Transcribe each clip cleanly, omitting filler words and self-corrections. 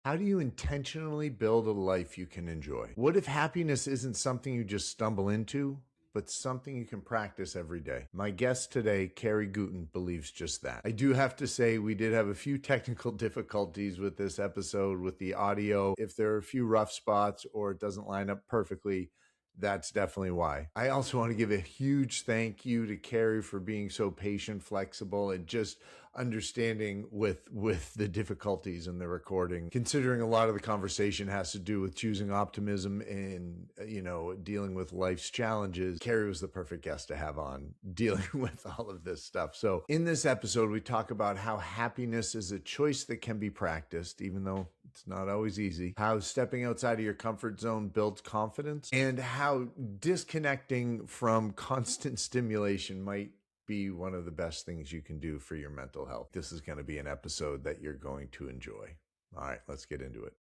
How do you intentionally build a life you can enjoy? What if happiness isn't something you just stumble into, but something you can practice every day? My guest today, Cary Gutin, believes just that. I do have to say, we did have a few technical difficulties with this episode with the audio. If there are a few rough spots or it doesn't line up perfectly, that's definitely why. I also want to give a huge thank you to Cary for being so patient, flexible, and just understanding with the difficulties in the recording, considering a lot of the conversation has to do with choosing optimism and dealing with life's challenges. Cary was the perfect guest to have on dealing with all of this stuff. So in this episode, we talk about how happiness is a choice that can be practiced, even though it's not always easy, how stepping outside of your comfort zone builds confidence, and how disconnecting from constant stimulation might be one of the best things you can do for your mental health. This is going to be an episode that you're going to enjoy. All right, let's get into it.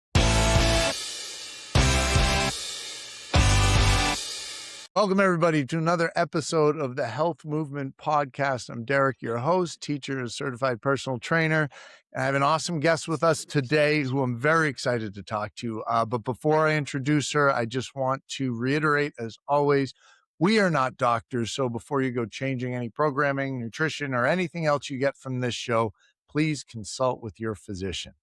Welcome, everybody, to another episode of the Health Movement Podcast. I'm Derek, your host, teacher, and certified personal trainer. And I have an awesome guest with us today who I'm very excited to talk to. But before I introduce her, I just want to reiterate, as always, we are not doctors. So before you go changing any programming, nutrition, or anything else you get from this show, please consult with your physician.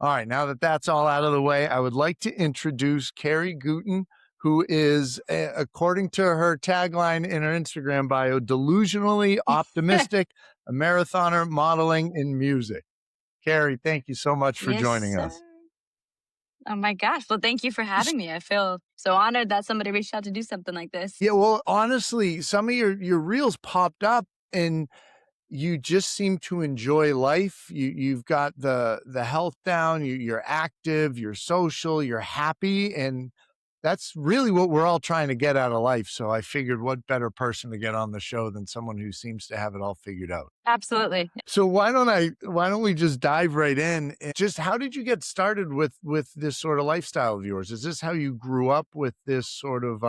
All right, now that that's all out of the way, I would like to introduce Cary Gutin, who is, according to her tagline in her Instagram bio, delusionally optimistic, a marathoner, modeling, and music. Cary, thank you so much for Yes, joining sir. us. Oh my gosh. Well, thank you for having me. I feel so honored that somebody reached out to do something like this. Yeah, well, honestly, some of your reels popped up and you just seem to enjoy life. You've got the health down, you're active, you're social, you're happy, and that's really what we're all trying to get out of life. So I figured what better person to get on the show than someone who seems to have it all figured out. Absolutely. So why don't we just dive right in? And just how did you get started with this sort of lifestyle of yours? Is this how you grew up with this sort of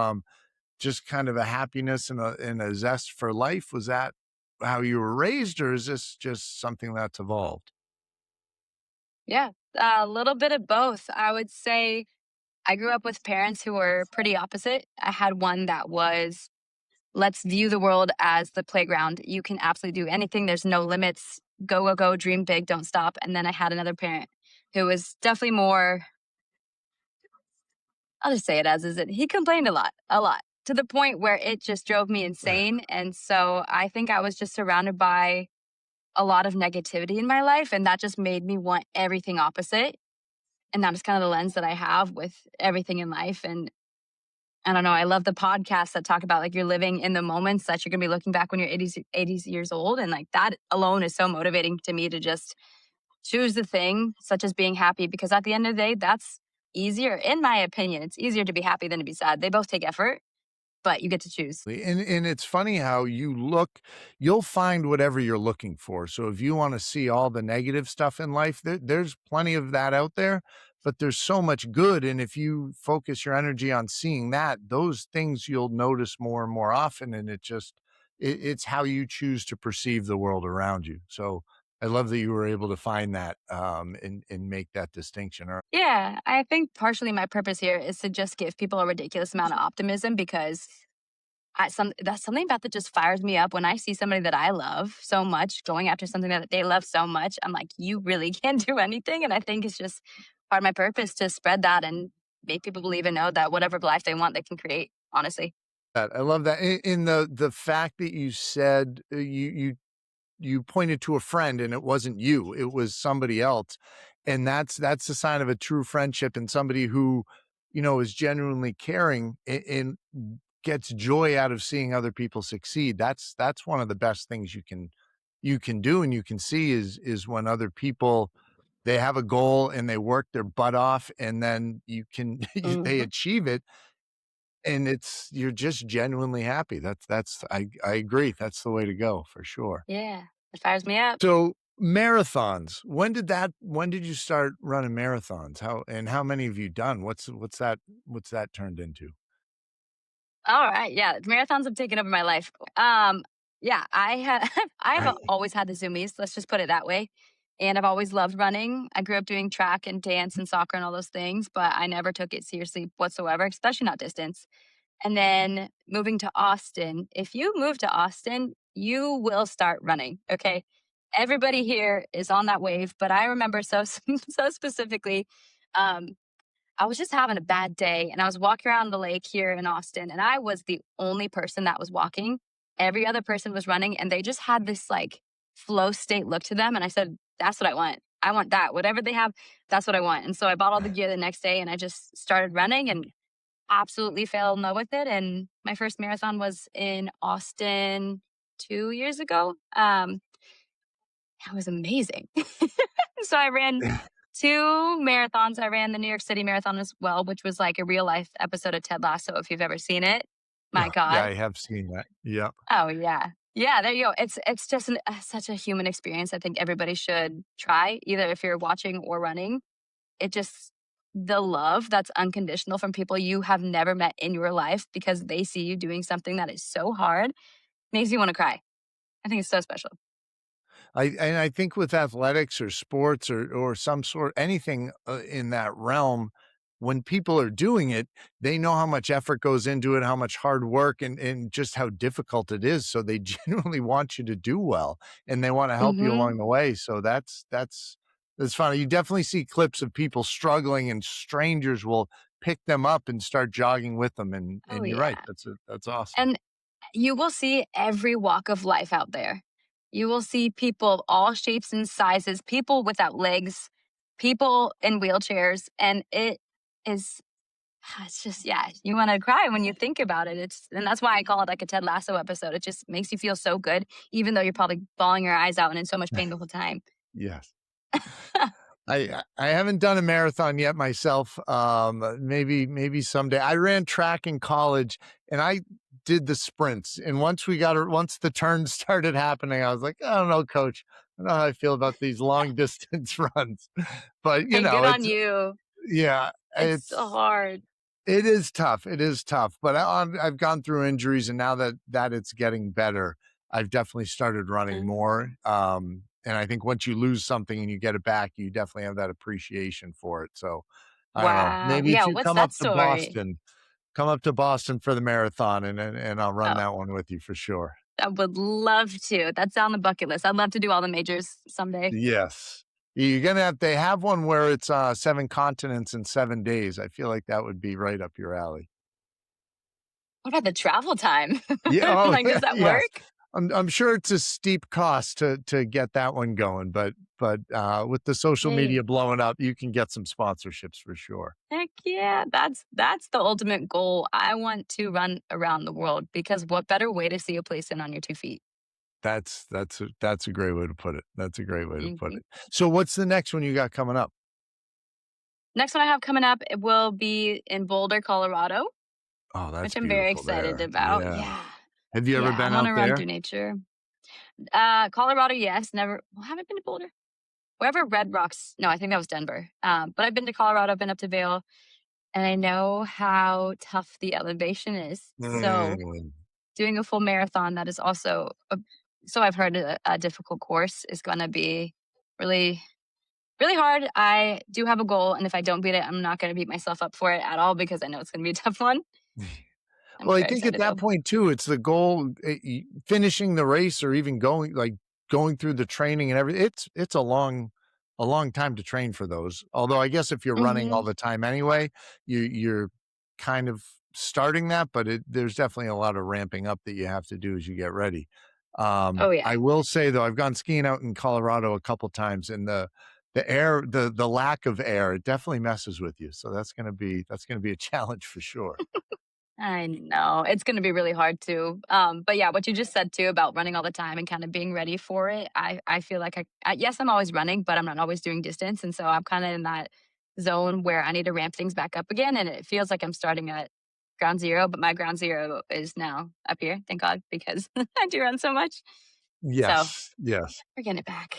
just kind of a happiness and a zest for life? Was that how you were raised, or is this just something that's evolved? Yeah. A little bit of both. I would say I grew up with parents who were pretty opposite. I had one that was, let's view the world as the playground. You can absolutely do anything. There's no limits. Go, go, go, dream big, don't stop. And then I had another parent who was definitely more, I'll just say it as is it. He complained a lot to the point where it just drove me insane. And so I think I was just surrounded by a lot of negativity in my life, and that just made me want everything opposite. And that is kind of the lens that I have with everything in life. And I don't know, I love the podcasts that talk about like you're living in the moments that you're going to be looking back when you're 80 years old. And like that alone is so motivating to me to just choose the thing, such as being happy, because at the end of the day, that's easier. In my opinion, it's easier to be happy than to be sad. They both take effort, but you get to choose. And it's funny how you'll find whatever you're looking for. So if you want to see all the negative stuff in life, there's plenty of that out there, but there's so much good. And if you focus your energy on seeing that, those things you'll notice more and more often. And it's how you choose to perceive the world around you. So I love that you were able to find that and make that distinction. Yeah, I think partially my purpose here is to just give people a ridiculous amount of optimism because that's something about that just fires me up when I see somebody that I love so much going after something that they love so much. I'm like, you really can do anything. And I think it's just part of my purpose to spread that and make people believe and know that whatever life they want, they can create, honestly. That I love that. In the fact that you said you pointed to a friend and it wasn't you, it was somebody else. And that's a sign of a true friendship and somebody who, is genuinely caring and gets joy out of seeing other people succeed. That's one of the best things you can do and you can see is when other people, they have a goal and they work their butt off and then they Hmm. achieve it and you're just genuinely happy. I agree. That's the way to go for sure. Yeah, it fires me up. So marathons, when did you start running marathons? How many have you done? What's that turned into? All right. Yeah, marathons have taken over my life. Yeah, I have Right. always had the zoomies. Let's just put it that way. and I've always loved running. I grew up doing track and dance and soccer and all those things, but I never took it seriously whatsoever, especially not distance. And then moving to Austin, if you move to Austin, you will start running, okay? Everybody here is on that wave, but I remember so so specifically, um, I was just having a bad day and I was walking around the lake here in Austin and I was the only person that was walking. Every other person was running and they just had this like flow state look to them. And I said, that's what I want. I want that. Whatever they have, that's what I want. And so I bought all the gear the next day and I just started running and absolutely fell in love with it. And my first marathon was in Austin 2 years ago. It was amazing. So I ran 2 marathons. I ran the New York City Marathon as well, which was like a real life episode of Ted Lasso, if you've ever seen it. My Yeah, yeah, god. I have seen that. Yep. Oh, yeah. Yeah, there you go. It's just such a human experience I think everybody should try, either if you're watching or running. It just the love that's unconditional from people you have never met in your life because they see you doing something that is so hard makes you wanna cry. I think it's so special. I think with athletics or sports or some sort anything, in that realm, when people are doing it, they know how much effort goes into it, how much hard work and just how difficult it is, so they genuinely want you to do well, and they wanna help you Mhm. along the way, so that's funny. You definitely see clips of people struggling, and strangers will pick them up and start jogging with them, Oh, and you're right, yeah. that's awesome. And you will see every walk of life out there. You will see people of all shapes and sizes, people without legs, people in wheelchairs, and it is it's just yeah, you wanna cry when you think about it. It's and that's why I call it like a Ted Lasso episode. It just makes you feel so good, even though you're probably bawling your eyes out and in so much pain the whole time. Yes. I haven't done a marathon yet myself. Maybe someday. I ran track in college and I did the sprints. And once the turns started happening, I was like, I don't know, coach. I don't know how I feel about these long distance runs. But Hey, good on it's you. yeah, It's so hard. it is tough. It is tough, but I've gone through injuries, and now that it's getting better, I've definitely started running Mm. more. And I think once you lose something and you get it back, you definitely have that appreciation for it. So I don't know. Wow. Maybe if Yeah, you what's that story? Come up to Boston for the marathon, and I'll run Oh, that one with you for sure. I would love to. That's on the bucket list. I'd love to do all the majors someday. Yes. You're gonna have they have one where it's 7 continents in 7 days. I feel like that would be right up your alley. What about the travel time? Yeah, oh, Like, does that yes. work? I'm sure it's a steep cost to get that one going, but, with the social Hey, media blowing up, you can get some sponsorships for sure. heck yeah. That's the ultimate goal. I want to run around the world because what better way to see a place than on your 2 feet? That's a great way to put it. That's a great way to put Mhm. it. So what's the next one you got coming up? Next one I have coming up, it will be in Boulder, Colorado, Oh, which that's I'm very beautiful excited there. about. Yeah. Yeah. Have you ever Yeah, I been wanna out run there? through nature. Colorado, yes, never well, haven't been to Boulder. Wherever Red Rocks no, I think that was Denver. But I've been to Colorado, I've been up to Vail, and I know how tough the elevation is. So, Mm. doing a full marathon that is also so I've heard a difficult course is gonna be really, really hard. I do have a goal, and if I don't beat it, I'm not gonna beat myself up for it at all because I know it's gonna be a tough one. I'm Well, I very think at excited that though. point too, it's the goal, finishing the race or even going through the training and everything. It's a long time to train for those. Although I guess if you're running all Mhm. the time anyway, you're kind of starting that, but there's definitely a lot of ramping up that you have to do as you get ready. Oh, yeah. I will say though, I've gone skiing out in Colorado a couple times, and the lack of air, it definitely messes with you. So that's gonna be a challenge for sure. I know. It's gonna be really hard too. But yeah, what you just said too about running all the time and kind of being ready for it, I feel like yes, I'm always running, but I'm not always doing distance, and so I'm kinda in that zone where I need to ramp things back up again, and it feels like I'm starting at ground zero, but my ground zero is now up here, thank God, because I do run so much. So, Yes, yes. we're getting it back.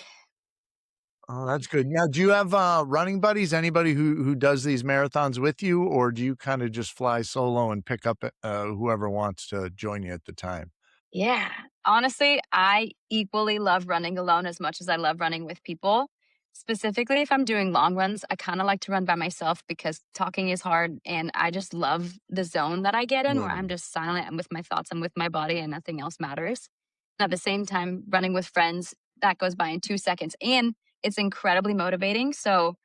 Oh, that's good. Now, do you have, running buddies? Anybody who does these marathons with you, or do you kinda just fly solo and pick up, whoever wants to join you at the time? Yeah. Honestly, I equally love running alone as much as I love running with people. Specifically, if I'm doing long runs, I kinda like to run by myself because talking is hard, and I just love the zone that I get in where I'm Mm. just silent, I'm with my thoughts, I'm with my body, and nothing else matters. And at the same time, running with friends, that goes by in 2 seconds, and it's incredibly motivating. So,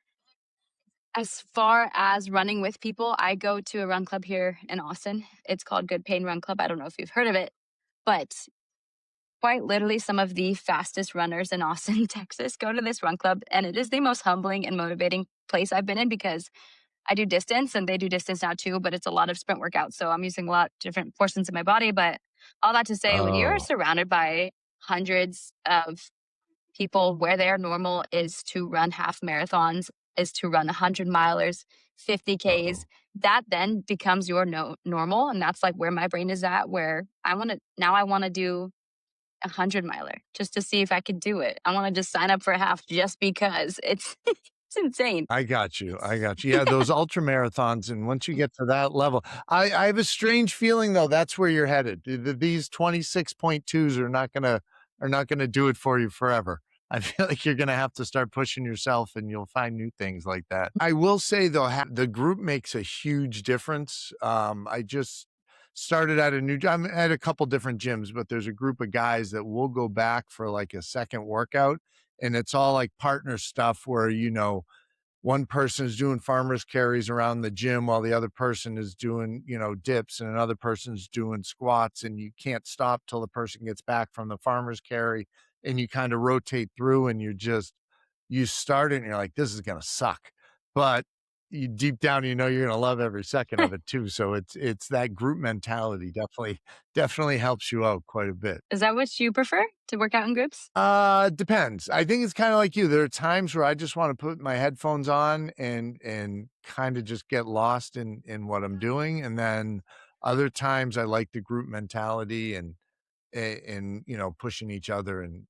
as far as running with people, I go to a run club here in Austin. It's called Good Pain Run Club. I don't know if you've heard of it, but quite literally some of the fastest runners in Austin, Texas go to this run club, and it is the most humbling and motivating place I've been in because I do distance and they do distance now too, but it's a lot of sprint workouts. So I'm using a lot of different portions of my body. But all that to say, when you're Oh, surrounded by hundreds of people where their normal is to run half marathons, is to run 100 milers, 50Ks, uh-oh. that then becomes your normal. And that's like where my brain is at, where I want to do 100 miler just to see if I could do it. I want to just sign up for a half just because it's insane. I got you, I got you. Yeah, those ultra marathons, and once you get to that level I have a strange feeling, though, that's where you're headed. These 26.2s are not gonna do it for you forever. I feel like you're gonna have to start pushing yourself, and you'll find new things like that. I will say, though, the group makes a huge difference. I just started at a new I'm at a couple different gyms, but there's a group of guys that will go back for, like, a second workout, and it's all, like, partner stuff where, one person is doing farmer's carries around the gym while the other person is doing, dips, and another person's doing squats, and you can't stop till the person gets back from the farmer's carry, and you kind of rotate through, and you start it and you're like, this is gonna suck. But you deep down, you're gonna love every second of it too. So it's that group mentality definitely helps you out quite a bit. Is that what you prefer, to work out in groups? Depends. I think it's kinda like you. There are times where I just wanna put my headphones on and kinda just get lost in what I'm doing, and then other times I like the group mentality and, pushing each other and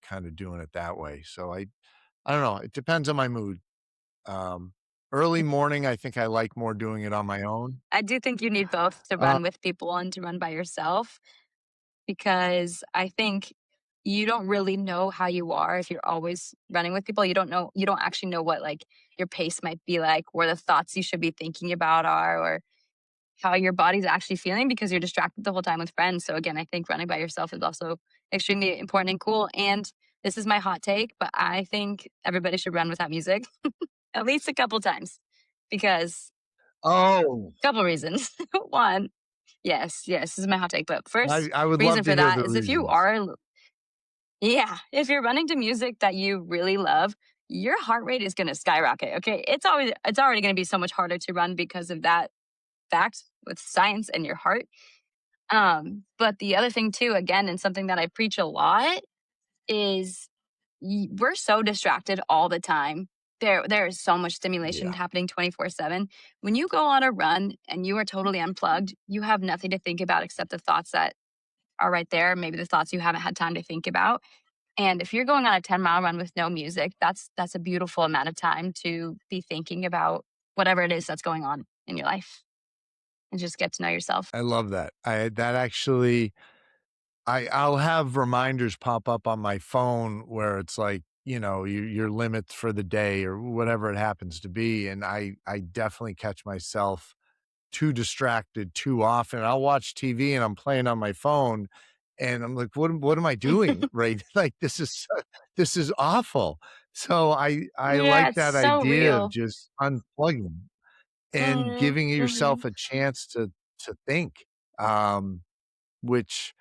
kinda doing it that way. So I don't know, it depends on my mood. Um, Early morning, I think I like more doing it on my own. I do think you need both to Uh run with people and to run by yourself because I think you don't really know how you are if you're always running with people. You don't actually know what like your pace might be like, or the thoughts you should be thinking about are, or how your body's actually feeling because you're distracted the whole time with friends. So again, I think running by yourself is also extremely important and cool. And this is my hot take, but I think everybody should run without music at least a couple times because Oh, a couple reasons. One, yes, this is my hot take. But first I would love reason to for hear that the is if you reasons. are, yeah, if you're running to music that you really love, your heart rate is going to skyrocket. Okay. It's already going to be so much harder to run because of that fact with science and your heart. But the other thing too, again, and something that I preach a lot is we're so distracted all the time. There is so much stimulation Yeah, happening 24/7. When you go on a run and you are totally unplugged, you have nothing to think about except the thoughts that are right there, maybe the thoughts you haven't had time to think about. And if you're going on a 10-mile run with no music, that's a beautiful amount of time to be thinking about whatever it is that's going on in your life and just get to know yourself. I love that. I that actually I'll have reminders pop up on my phone where it's like, your limits for the day or whatever it happens to be, and I definitely catch myself too distracted too often. I'll watch TV and I'm playing on my phone, and I'm like, "What am I doing?" Right? Like, this is awful. So I Yeah, like it's that so idea of real. just unplugging and Mhm, giving yourself mhm. a chance to think. Which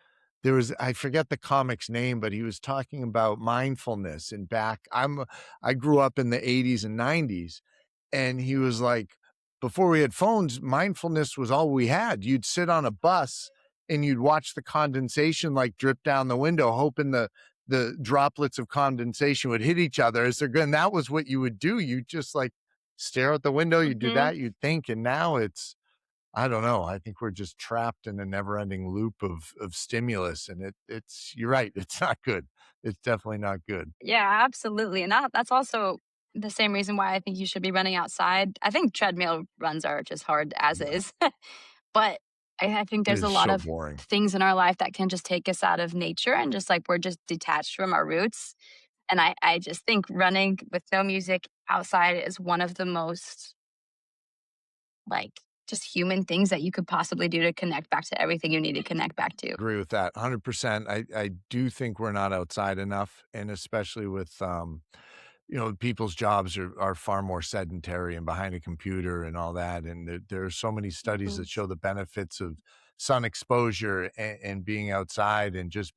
I forget the comic's name, but he was talking about mindfulness and I grew up in the '80s and '90s, and he was like, before we had phones, mindfulness was all we had. You'd sit on a bus and you'd watch the condensation like drip down the window, hoping the droplets of condensation would hit each other as they're going. That was what you would do. You just like stare out the window, you do Mhm. that, you'd think, and now it's I don't know. I think we're just trapped in a never-ending loop of stimulus, and it's you're right, it's not good. It's definitely not good. Yeah, absolutely, and that's also the same reason why I think you should be running outside. I think treadmill runs are just hard as Yeah. is, but I think It there's a is lot so of boring. things in our life that can just take us out of nature and just, like, we're just detached from our roots, And I just think running with no music outside is one of the most, like, just human things that you could possibly do to connect back to everything you need to connect back to. Agree with that 100%. I do think we're not outside enough, and especially with, people's jobs are far more sedentary and behind a computer and all that, and there are so many studies Mhm. that show the benefits of sun exposure and being outside and just,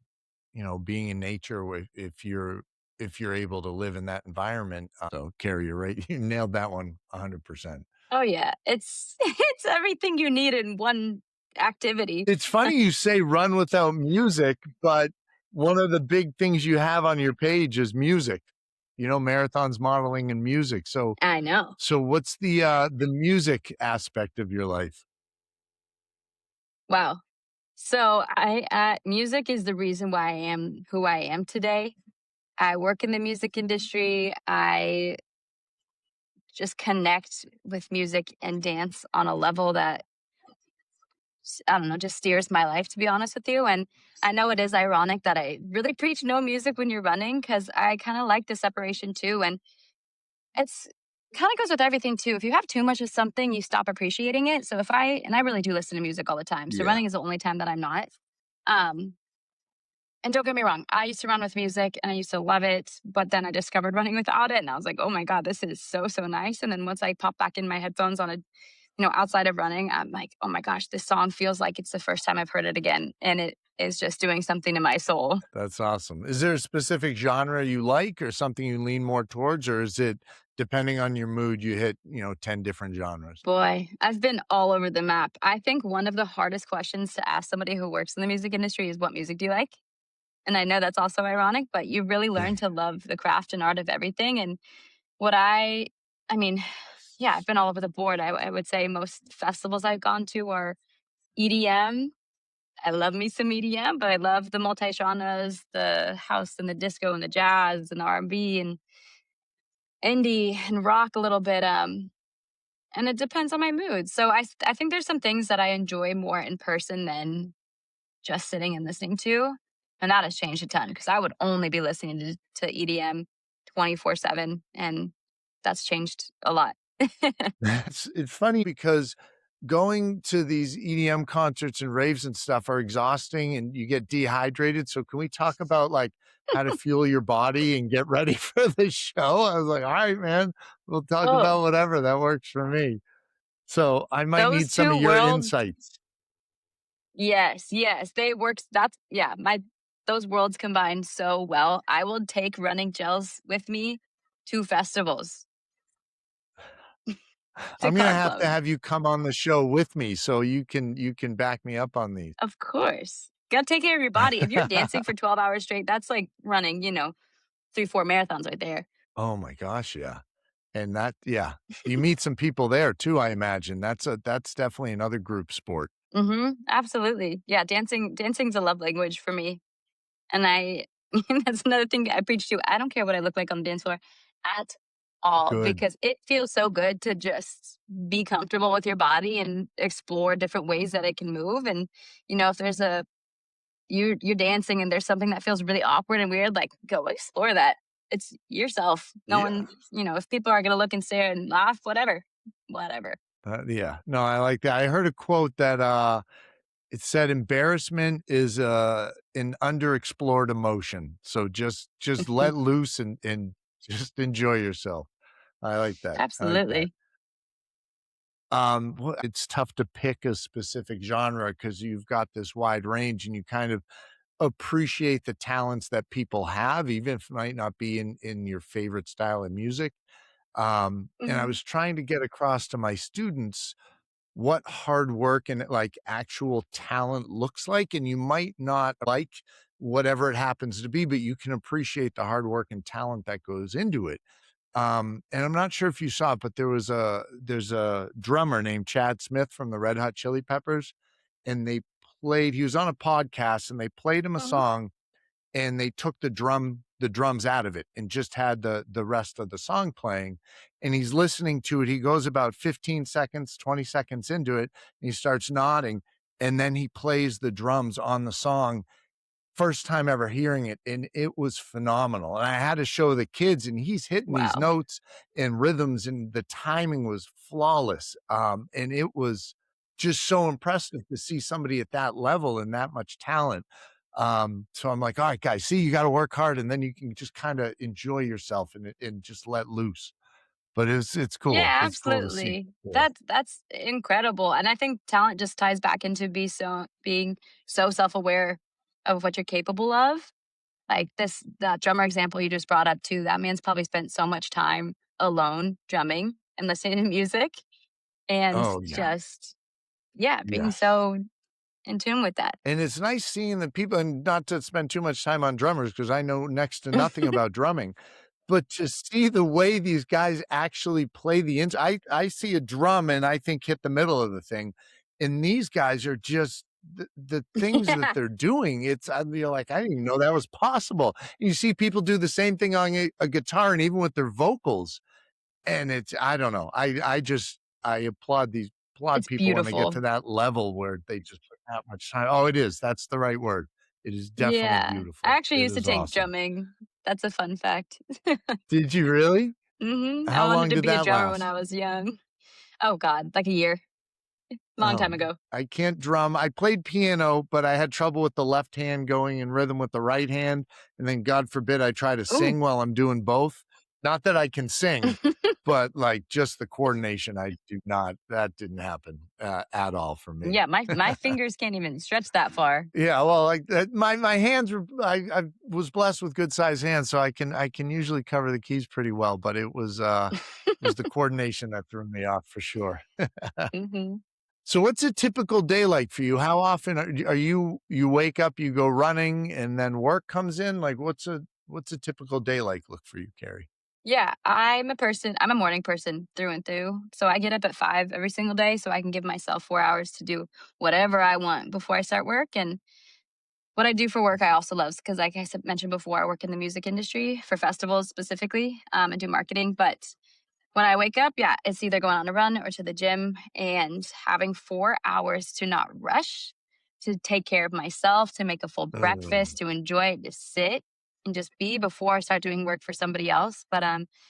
being in nature if you're able to live in that environment. So, Carrie, you're right. You nailed that one 100%. Oh, yeah. It's it's everything you need in one activity. It's funny you say run without music, but one of the big things you have on your page is music, marathons, modeling, and music. So I know. so what's the music aspect of your life? Wow. So music is the reason why I am who I am today. I work in the music industry. I just connect with music and dance on a level that I don't know, just steers my life, to be honest with you. And I know it is ironic that I really preach no music when you're running because I kind of like the separation too. And it's kind of goes with everything too. If you have too much of something, you stop appreciating it. So and I really do listen to music all the time. So Yeah, running is the only time that I'm not. Um, and don't get me wrong, I used to run with music and I used to love it. But then I discovered running without it. And I was like, oh my God, this is so, so nice. And then once I pop back in my headphones outside of running, I'm like, oh my gosh, this song feels like it's the first time I've heard it again. And it is just doing something to my soul. that's awesome. Is there a specific genre you like or something you lean more towards, or is it depending on your mood, you hit, 10 different genres? Boy, I've been all over the map. I think one of the hardest questions to ask somebody who works in the music industry is what music do you like? And I know that's also ironic, but you really learn to love the craft and art of everything. And what I mean, yeah, I've been all over the board. I would say most festivals I've gone to are EDM. I love me some EDM, but I love the multi genres, the house and the disco and the jazz and R&B and indie and rock a little bit. And it depends on my mood. So I think there's some things that I enjoy more in person than just sitting and listening to, and that has changed a ton because I would only be listening to EDM 24/7, and that's changed a lot. It's funny because going to these EDM concerts and raves and stuff are exhausting and you get dehydrated. So can we talk about like how to fuel your body and get ready for the show? I was like, all right, man, we'll talk Oh, about whatever that works for me. So I might those need some two of your worlds, insights. yes, yes, they work. That's yeah, my those worlds combine so well. I will take running gels with me to festivals, to I'm gonna carb have to club. have you come on the show with me so you can back me up on these. Of course. Gotta take care of your body. If you're dancing for 12 hours straight, that's like running, 3, 4 marathons right there. Oh my gosh, yeah. And yeah. You meet some people there too, I imagine. That's definitely another group sport. Mhm, absolutely. Yeah, dancing's a love language for me, and that's another thing I preach to. I don't care what I look like on the dance floor at all Good. because it feels so good to just be comfortable with your body and explore different ways that it can move, and, if there's a you're dancing and there's something that feels really awkward and weird, like, go explore that. It's yourself. No Yeah. one if people are gonna look and stare and laugh, whatever. Whatever. Yeah. No, I like that. I heard a quote that, it said embarrassment is, an underexplored emotion. So just let loose and just enjoy yourself. I like that. I like that. Absolutely. It's tough to pick a specific genre because 'cause you've got this wide range and you kind of appreciate the talents that people have, even if it might not be in your favorite style of music. And I Mhm, was trying to get across to my students what hard work and like actual talent looks like. And you might not like whatever it happens to be, but you can appreciate the hard work and talent that goes into it. And I'm not sure if you saw it, but there's a drummer named Chad Smith from the Red Hot Chili Peppers, and he was on a podcast and they played him a mhm. song and they took the drums out of it and just had the rest of the song playing. And he's listening to it. He goes about 15 seconds, 20 seconds into it, and he starts nodding. And then he plays the drums on the song. first time ever hearing it, and it was phenomenal. And I had to show the kids, and he's hitting these Wow. notes and rhythms, and the timing was flawless. And it was just so impressive to see somebody at that level and that much talent. So I'm like, all right, guys, see, you got to work hard, and then you can just kind of enjoy yourself and just let loose. But it's cool. Yeah, It's cool to see. absolutely. Yeah. That's incredible, and I think talent just ties back into being so self-aware of what you're capable of. Like that drummer example you just brought up too, that man's probably spent so much time alone drumming and listening to music and Oh yeah. just, yeah, being Yes. so in tune with that. And it's nice seeing the people, and not to spend too much time on drummers because I know next to nothing about drumming, but to see the way these guys actually play I see a drum and I think hit the middle of the thing, and these guys are just the things that Yeah, they're doing, it's I feel like, I didn't even know that was possible. You see people do the same thing on a guitar and even with their vocals, and it's I don't know. I just I applaud it's people when they get beautiful. to that level where they just put that much time. Oh, it is. That's the right word. It is definitely Yeah. I beautiful. actually It used to is take awesome. drumming. That's a fun fact. Did you really? I How wanted long to did be a that drummer when last? I was young. Oh god, like a year. Long Oh, time ago. I can't drum. I played piano, but I had trouble with the left hand going in rhythm with the right hand, and then God forbid I try to Ooh. sing while I'm doing both. Not that I can sing, but, like, just the coordination, I do not that didn't happen, at all for me. Yeah, my fingers can't even stretch that far. Yeah, well, like, my hands were I was blessed with good sized hands, so I can usually cover the keys pretty well, but it was the coordination that threw me off for sure. Mhm. So what's a typical day like for you? How often are you wake up, you go running, and then work comes in? Like, what's a typical day like look for you, Carrie? Yeah, I'm a morning person through and through. So I get up at 5 every single day so I can give myself 4 hours to do whatever I want before I start work, and what I do for work I also love because like mentioned before, I work in the music industry for festivals specifically, and do marketing, but when I wake up, yeah, it's either going on a run or to the gym and having 4 hours to not rush, to take care of myself, to make a full Mm. breakfast, to enjoy it, to sit and just be before I start doing work for somebody else. But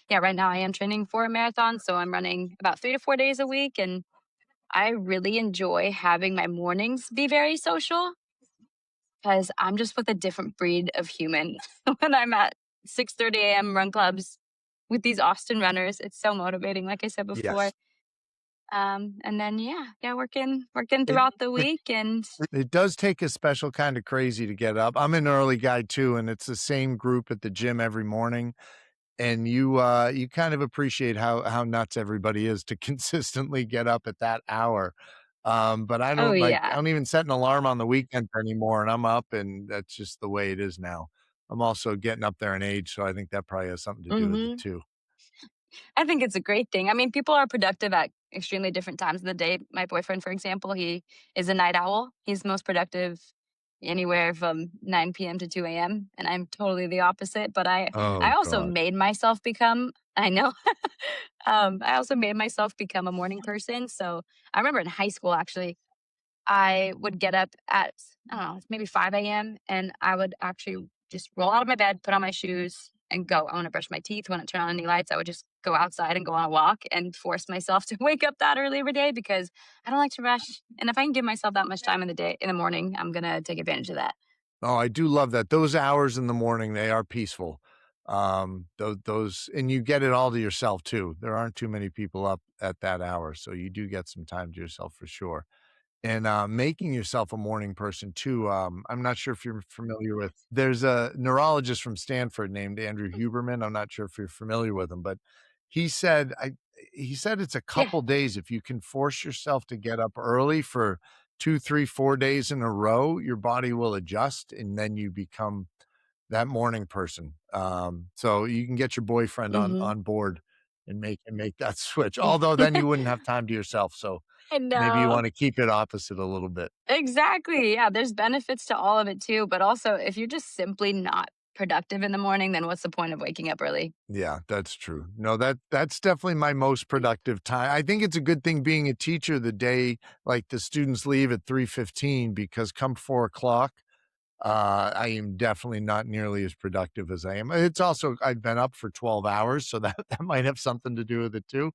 yeah, right now I am training for a marathon, so I'm running about 3 to 4 days a week and I really enjoy having my mornings be very social because I'm just with a different breed of human when I'm at 6:30 a.m. run clubs with these Austin runners. It's so motivating, like I said before. Yes. And then yeah, working It throughout the it week, and it does take a special kind of crazy to get up. I'm an early guy too, and it's the same group at the gym every morning. And you kind of appreciate how nuts everybody is to consistently get up at that hour. But oh I yeah, don't even set an alarm on the weekend anymore, and I'm up, and that's just the way it is now. I'm also getting up there in age, so I think that probably has something to do with it hmm too. I think it's a great thing. I mean, people are productive at extremely different times of the day. My boyfriend, for example, he is a night owl. He's most productive anywhere from 9 p.m. to 2 a.m. And I'm totally the opposite. But I Oh also god. made myself become. I know. I also made myself become a morning person. So I remember in high school, actually, I would get up at, I don't know, maybe 5 AM, and I would actually just roll out of my bed, put on my shoes, and go. I wanna brush my teeth, wanna turn on any lights, I would just go outside and go on a walk and force myself to wake up that early every day because I don't like to rush, and if I can give myself that much time in the morning, I'm gonna take advantage of that. Oh, I do love that. Those hours in the morning, they are peaceful. Those and you get it all to yourself too. There aren't too many people up at that hour, so you do get some time to yourself for sure. And, making yourself a morning person too, I'm not sure if you're familiar with there's a neurologist from Stanford named Andrew Huberman, I'm not sure if you're familiar with him, but he said he said it's a Yeah, couple days, if you can force yourself to get up early for 2, 3, 4 days in a row, your body will adjust, and then you become that morning person. So you can get your boyfriend mhm. on board and make that switch, although then you wouldn't have time to yourself, so I maybe you know. wanna keep it opposite a little bit. Exactly, yeah, there's benefits to all of it too, but also, if you're just simply not productive in the morning, then what's the point of waking up early? Yeah, that's true. No, that's definitely my most productive time. I think it's a good thing being a teacher the day, like, the students leave at 3:15 because come 4:00, I am definitely not nearly as productive as I am. It's also I've been up for 12 hours, so that that might have something to do with it too.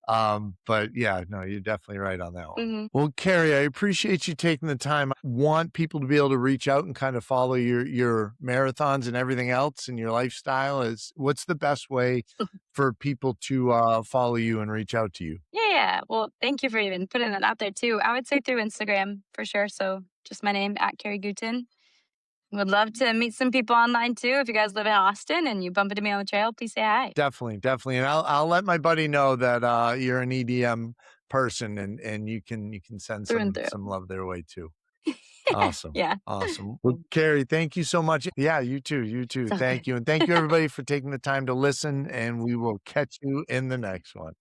But yeah, no, you're definitely right on that one. Mhm. Well, Carrie, I appreciate you taking the time. I want people to be able to reach out and kind of follow your marathons and everything else and your lifestyle. Is what's the best way for people to follow you and reach out to you? Yeah. Well, thank you for even putting that out there too. I would say through Instagram for sure. So just my name at Cary Gutin. Would love to meet some people online too. If you guys live in Austin and you bump into me on the trail, please say hi. Definitely, definitely, and I'll let my buddy know that you're an EDM person, and you can send Through and some through. love their way too. Awesome. Yeah. Awesome. Well, Carrie, thank you so much. Yeah, you too. You too. Sounds Thank good. you. And thank you everybody for taking the time to listen, and we will catch you in the next one.